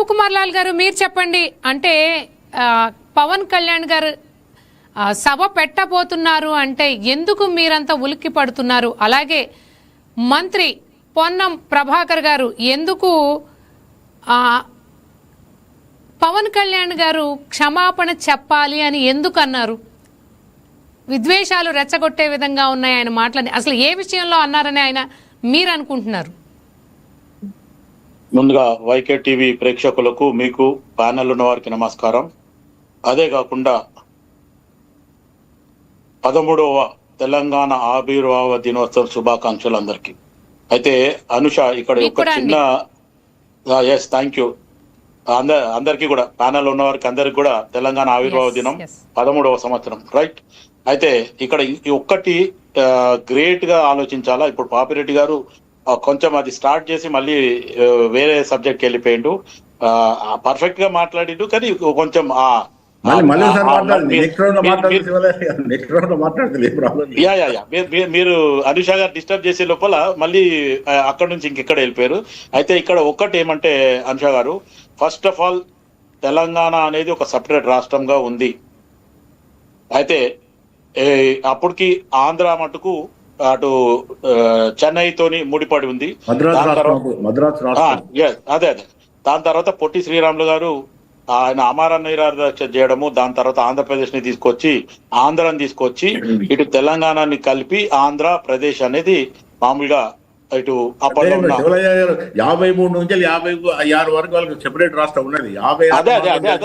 కుమార్ లాల్ గారు మీరు చెప్పండి. అంటే పవన్ కళ్యాణ్ గారు సభ పెట్టబోతున్నారు అంటే ఎందుకు మీరంతా ఉలిక్కి పడుతున్నారు? అలాగే మంత్రి పొన్నం ప్రభాకర్ గారు ఎందుకు పవన్ కళ్యాణ్ గారు క్షమాపణ చెప్పాలి అని ఎందుకు అన్నారు? విద్వేషాలు రెచ్చగొట్టే విధంగా ఉన్నాయి ఆయన మాటలని. అసలు ఏ విషయంలో అన్నారని ఆయన మీరు అనుకుంటున్నారు? ముందుగా వైకే టీవీ ప్రేక్షకులకు, మీకు ప్యానెల్ ఉన్న వారికి నమస్కారం. అదే కాకుండా 13వ తెలంగాణ ఆవిర్భావ దినోత్సవం శుభాకాంక్షలు అందరికి. అయితే అనుష ఇక్కడ ఒక చిన్న ఎస్ థ్యాంక్ యూ అందరికీ కూడా, ప్యానెల్ ఉన్న వారికి అందరికి కూడా తెలంగాణ ఆవిర్భావ దినం 13వ సంవత్సరం, రైట్. అయితే ఇక్కడ ఒక్కటి గ్రేట్ గా ఆలోచించాలా. ఇప్పుడు పాపిరెడ్డి గారు కొంచెం అది స్టార్ట్ చేసి మళ్ళీ వేరే సబ్జెక్ట్ వెళ్ళిపోయిండు. పర్ఫెక్ట్ గా మాట్లాడిండు, కానీ కొంచెం మీరు అనుష గారు డిస్టర్బ్ చేసే లోపల మళ్ళీ అక్కడ నుంచి ఇంకెక్కడ వెళ్ళిపోయారు. అయితే ఇక్కడ ఒక్కటి ఏమంటే అనుష గారు, ఫస్ట్ ఆఫ్ ఆల్ తెలంగాణ అనేది ఒక సపరేట్ రాష్ట్రంగా ఉంది. అయితే అప్పటికి ఆంధ్ర మటుకు అటు చెన్నైతోని ముడిపడి ఉంది. అదే దాని తర్వాత పొట్టి శ్రీరాములు గారు ఆయన అమర నిరాహార చేయడము, దాని తర్వాత ఆంధ్రప్రదేశ్ ని ఆంధ్రాని తీసుకొచ్చి ఇటు తెలంగాణని కలిపి ఆంధ్రప్రదేశ్ అనేది మామూలుగా ఇటు అప్పట్లో 53 నుంచి 56 వరకు వాళ్ళకి సెపరేట్ రాష్ట్రం ఉన్నది.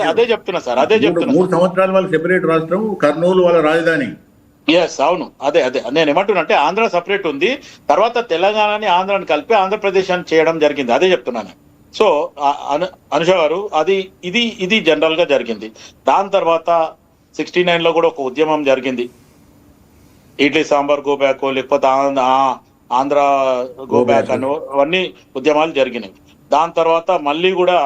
అదే చెప్తున్నా సార్, అదే చెప్తున్నా. 3 సంవత్సరాలు వాళ్ళకి సెపరేట్ రాష్ట్రం, కర్నూలు వాళ్ళ రాజధాని. ఎస్ అవును, అదే నేను ఏమంటున్నా అంటే ఆంధ్ర సపరేట్ ఉంది, తర్వాత తెలంగాణని ఆంధ్రాని కలిపి ఆంధ్రప్రదేశ్ అని చేయడం జరిగింది. అదే చెప్తున్నాను. సో అనుష గారు, ఇది జనరల్ గా జరిగింది. దాని తర్వాత 69 లో కూడా ఒక ఉద్యమం జరిగింది, ఇడ్లీ సాంబార్ గో బ్యాక్, లేకపోతే ఆంధ్ర గో బ్యాక్ అని అవన్నీ ఉద్యమాలు జరిగినాయి. దాని తర్వాత మళ్ళీ కూడా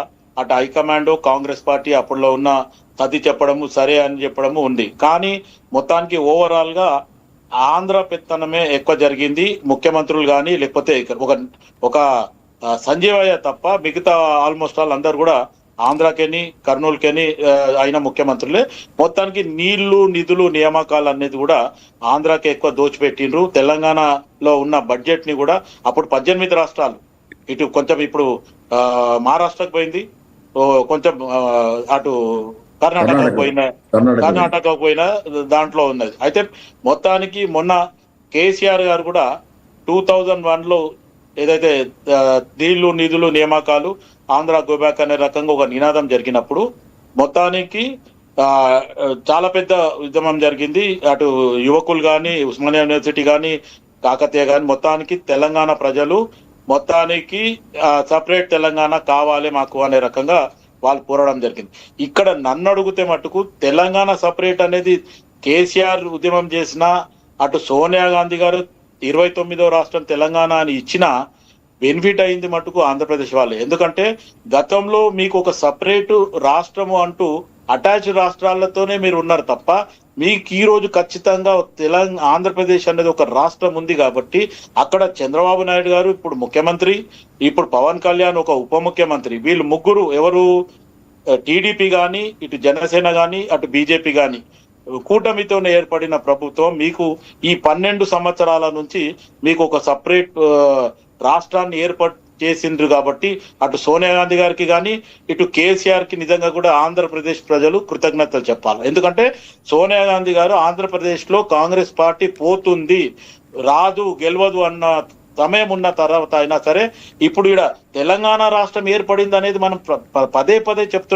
అటు హైకమాండ్ కాంగ్రెస్ పార్టీ అప్పుడులో ఉన్న సర్ది చెప్పడము, సరే అని చెప్పడము ఉంది. కానీ మొత్తానికి ఓవరాల్ గా ఆంధ్ర పెత్తనమే ఎక్కువ జరిగింది. ముఖ్యమంత్రులు కానీ లేకపోతే ఒక సంజీవయ్య తప్ప మిగతా ఆల్మోస్ట్ ఆల్ అందరు కూడా ఆంధ్రాకెని కర్నూలుకెని అయిన ముఖ్యమంత్రులే. మొత్తానికి నీళ్లు నిధులు నియామకాలు అనేది కూడా ఆంధ్రాకి ఎక్కువ దోచిపెట్టిండ్రు. తెలంగాణలో ఉన్న బడ్జెట్ ని కూడా అప్పుడు 18 రాష్ట్రాలు, ఇటు కొంచెం ఇప్పుడు మహారాష్ట్రకు పోయింది, కొంచెం అటు కర్ణాటకకు పోయిన దాంట్లో ఉన్నది. అయితే మొత్తానికి మొన్న కేసీఆర్ గారు కూడా 2001 లో ఏదైతే నీళ్లు నిధులు నియామకాలు ఆంధ్ర గోబ్యాక్ అనే రకంగా ఒక నినాదం జరిగినప్పుడు మొత్తానికి చాలా పెద్ద ఉద్యమం జరిగింది. అటు యువకులు కానీ, ఉస్మానియా యూనివర్సిటీ కానీ, కాకతీయ కానీ, మొత్తానికి తెలంగాణ ప్రజలు మొత్తానికి సపరేట్ తెలంగాణ కావాలి మాకు అనే రకంగా వాళ్ళు పోరాడడం జరిగింది. ఇక్కడ నన్ను అడిగితే మటుకు తెలంగాణ సపరేట్ అనేది కేసీఆర్ ఉద్యమం చేసిన, అటు సోనియా గాంధీ గారు 29వ రాష్ట్రం తెలంగాణ అని ఇచ్చిన బెనిఫిట్ అయింది మటుకు ఆంధ్రప్రదేశ్ వాళ్ళు. ఎందుకంటే గతంలో మీకు ఒక సపరేట్ రాష్ట్రము అంటూ అటాచ్ రాష్ట్రాలతోనే మీరు ఉన్నారు తప్ప, మీకు ఈ రోజు ఖచ్చితంగా ఆంధ్రప్రదేశ్ అనేది ఒక రాష్ట్రం ఉంది. కాబట్టి అక్కడ చంద్రబాబు నాయుడు గారు ఇప్పుడు ముఖ్యమంత్రి, ఇప్పుడు పవన్ కళ్యాణ్ ఒక ఉప ముఖ్యమంత్రి, వీళ్ళు ముగ్గురు ఎవరు, టీడీపీ కానీ, ఇటు జనసేన కానీ, అటు బీజేపీ కానీ కూటమితోనే ఏర్పడిన ప్రభుత్వం మీకు ఈ 12 సంవత్సరాల నుంచి మీకు ఒక సపరేట్ రాష్ట్రాన్ని ఏర్పాటు చేసిండ్రు. కాబట్టి అటు సోనియా గాంధీ గారికి కానీ, ఇటు కేసీఆర్ కి నిజంగా కూడా ఆంధ్రప్రదేశ్ ప్రజలు కృతజ్ఞతలు చెప్పాలి. ఎందుకంటే సోనియా గాంధీ గారు ఆంధ్రప్రదేశ్ లో కాంగ్రెస్ పార్టీ పోతుంది, రాదు, గెలవదు అన్న సమయం ఉన్న తర్వాత అయినా సరే ఇప్పుడు ఇక్కడ తెలంగాణ రాష్ట్రం ఏర్పడింది అనేది మనం పదే చెప్తున్నాం.